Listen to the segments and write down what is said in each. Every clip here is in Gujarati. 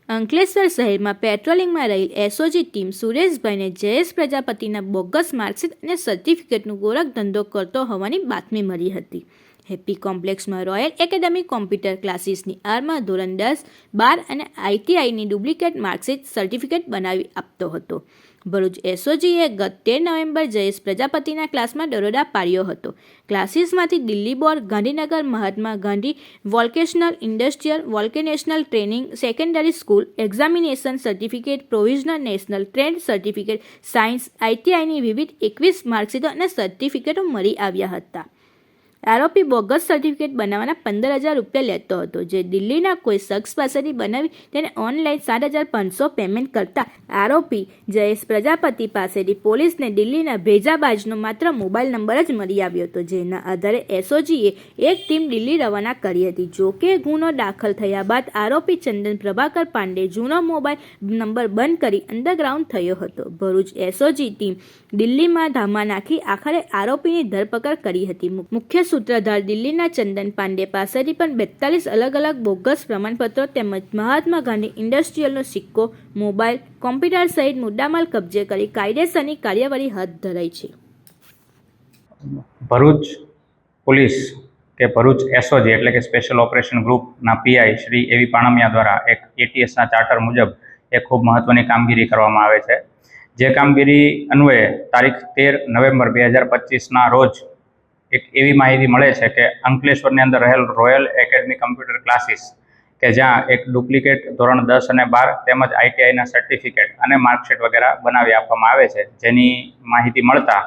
અંકલેશ્વર શહેરમાં પેટ્રોલિંગમાં રહેલ એસઓજી ટીમ સુરેશભાઈને જયેશ પ્રજાપતિના બોગસ માર્કશીટ અને સર્ટિફિકેટનું ગોરખ ધંધો કરતો હોવાની બાતમી મળી હતી. હેપી કોમ્પ્લેક્સમાં રોયલ એકેડમી કોમ્પ્યુટર ક્લાસીસની આરમાં ધોરણ 10, 12 અને આઈટીઆઈની ડુપ્લિકેટ માર્કશીટ સર્ટિફિકેટ બનાવી આપતો હતો. ભરૂચ એસઓજીએ ગત 13 નવેમ્બર જયેશ પ્રજાપતિના ક્લાસમાં દરોડા પાડ્યો હતો. ક્લાસીસમાંથી Delhi board, Gandhinagar Mahatma Gandhi vocational industrial vocational training secondary school examination certificate, provisional national trade certificate, science, આઈટીઆઈની વિવિધ 21 માર્કશીટો અને સર્ટિફિકેટો મળી આવ્યા હતા. આરોપી બોગસ સર્ટિફિકેટ બનાવવાના 15,000 રૂપિયા લેતો હતો, જે દિલ્હીના કોઈ શખ્સ પાસેથી બનાવી તેને ઓનલાઈન 7,500 પેમેન્ટ કરતા આરોપી જયેશ પ્રજાપતિ પાસેથી પોલીસને દિલ્હીના ભેજાબાજનો માત્ર મોબાઈલ નંબર જ મળી આવ્યો હતો, જેના આધારે એસઓજીએ એક ટીમ દિલ્હી રવાના કરી હતી. જોકે ગુનો દાખલ થયા બાદ આરોપી ચંદન પ્રભાકર પાંડે જૂનો મોબાઈલ નંબર બંધ કરી અંડરગ્રાઉન્ડ થયો હતો. ભરૂચ એસઓજી ટીમ દિલ્હીમાં ધામા નાખી આખરે આરોપીની ધરપકડ કરી હતી. મુખ્ય સૂત્રધાર દિલ્હીના ચંદન પાંડે પાસેથી પણ 42 અલગ અલગ બોગસ પ્રમાણપત્રો તેમજ મહાત્મા ગાંધી ઇન્ડસ્ટ્રીયલનો સિક્કો, મોબાઈલ, કોમ્પ્યુટર સહિત મુદ્દામાલ કબજે કરી કાયદેસરની કાર્યવાહી હાથ ધરાઈ છે. ભરૂચ પોલીસ કે ભરૂચ એસઓજી એટલે કે સ્પેશિયલ ઓપરેશન ગ્રુપના પીઆઈ શ્રી એવી પાણમિયા દ્વારા એક એટીએસના ચાર્ટર મુજબ એક ખૂબ મહત્વની કામગીરી કરવામાં આવે છે. જે કામગીરી અન્વયે તારીખ 13 નવેમ્બર 2025ના રોજ એક એવી માહિતી મળે છે કે અંકલેશ્વરની અંદર રહેલ રોયલ એકેડમી કમ્પ્યુટર ક્લાસીસ કે જ્યાં એક ડુપ્લિકેટ ધોરણ 10 અને 12 તેમજ આઈટીઆઈના સર્ટિફિકેટ અને માર્કશીટ વગેરે બનાવી આપવામાં આવે છે. જેની માહિતી મળતા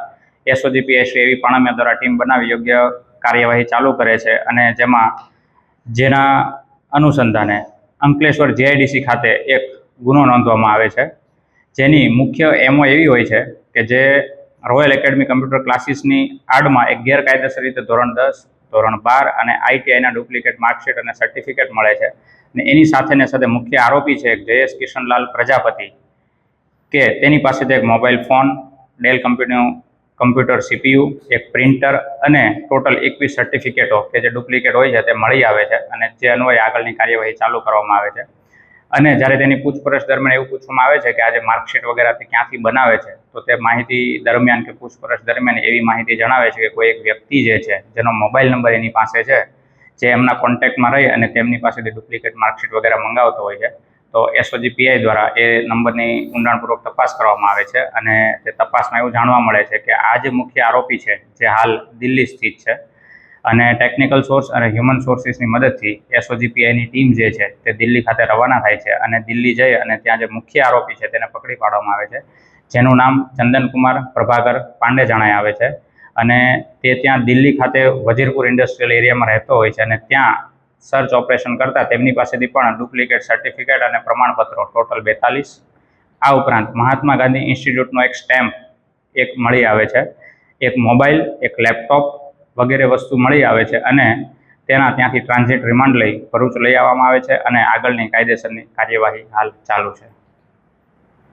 એસઓજી પીઆઈ શ્રી એવી પાણમિયા દ્વારા ટીમ બનાવી યોગ્ય કાર્યવાહી ચાલુ કરે છે અને જેના અનુસંધાને અંકલેશ્વર જીઆઈડીસી ખાતે એક ગુનો નોંધવામાં આવે છે. જેની મુખ્ય એમઓ એવી હોય છે કે જે રોયલ એકેડમી કમ્પ્યુટર ક્લાસીસની આડમાં એક ગેરકાયદેસર રીતે ધોરણ 10, ધોરણ 12 અને આઈટીઆઈના ડુપ્લિકેટ માર્કશીટ અને સર્ટિફિકેટ મળે છે. અને એની સાથે મુખ્ય આરોપી છે એક જયેશ કિશનલાલ પ્રજાપતિ કે તેની પાસેથી એક mobile phone, del computer CPU, એક પ્રિન્ટર અને ટોટલ 21 સર્ટિફિકેટો કે જે ડુપ્લિકેટ હોય છે તે મળી આવે છે અને જે અન્વયે આગળની કાર્યવાહી ચાલુ કરવામાં આવે છે. અને જ્યારે તેની પૂછપરછ દરમિયાન એવું પૂછવામાં આવે છે કે આજે માર્કશીટ વગેરે ક્યાંથી બનાવે છે, તો તે માહિતી દરમિયાન કે પૂછપરછ દરમિયાન એવી માહિતી જણાવે છે કે કોઈ એક વ્યક્તિ જે છે જેનો મોબાઈલ નંબર એની પાસે છે, જે એમના કોન્ટેક્ટમાં રહી અને તેમની પાસેથી ડુપ્લિકેટ માર્કશીટ વગેરે મંગાવતો હોય છે. તો એસઓજી પીઆઈ દ્વારા એ નંબરની ઊંડાણપૂર્વક તપાસ કરવામાં આવે છે અને તે તપાસમાં એવું જાણવા મળે છે કે આ જે મુખ્ય આરોપી છે જે હાલ દિલ્હી સ્થિત છે અને ટેકનિકલ સોર્સ અને હ્યુમન સોર્સિસની મદદથી એસઓજી પીઆઈની ટીમ જે છે તે દિલ્હી ખાતે રવાના થાય છે અને દિલ્હી જઈ અને ત્યાં જે મુખ્ય આરોપી છે તેને પકડી પાડવામાં આવે છે, જેનું નામ ચંદનકુમાર પ્રભાકર પાંડે જણાય આવે છે. અને તે ત્યાં દિલ્હી ખાતે વજીરપુર ઇન્ડસ્ટ્રીયલ એરિયામાં રહેતો હોય છે અને ત્યાં સર્ચ ઓપરેશન કરતા તેમની પાસેથી પણ ડુપ્લિકેટ સર્ટિફિકેટ અને પ્રમાણપત્રો ટોટલ 42, આ ઉપરાંત મહાત્મા ગાંધી ઇન્સ્ટિટ્યૂટનો એક સ્ટેમ્પ એક મળી આવે છે, એક મોબાઈલ, એક લેપટોપ વગેરે વસ્તુ મળી આવે છે અને ત્યાંથી ટ્રાન્ઝિટ રિમાન્ડ લઈ ભરૂચ લઈ આવવામાં આવે છે અને આગળની કાયદેસરની કાર્યવાહી હાલ ચાલુ છે.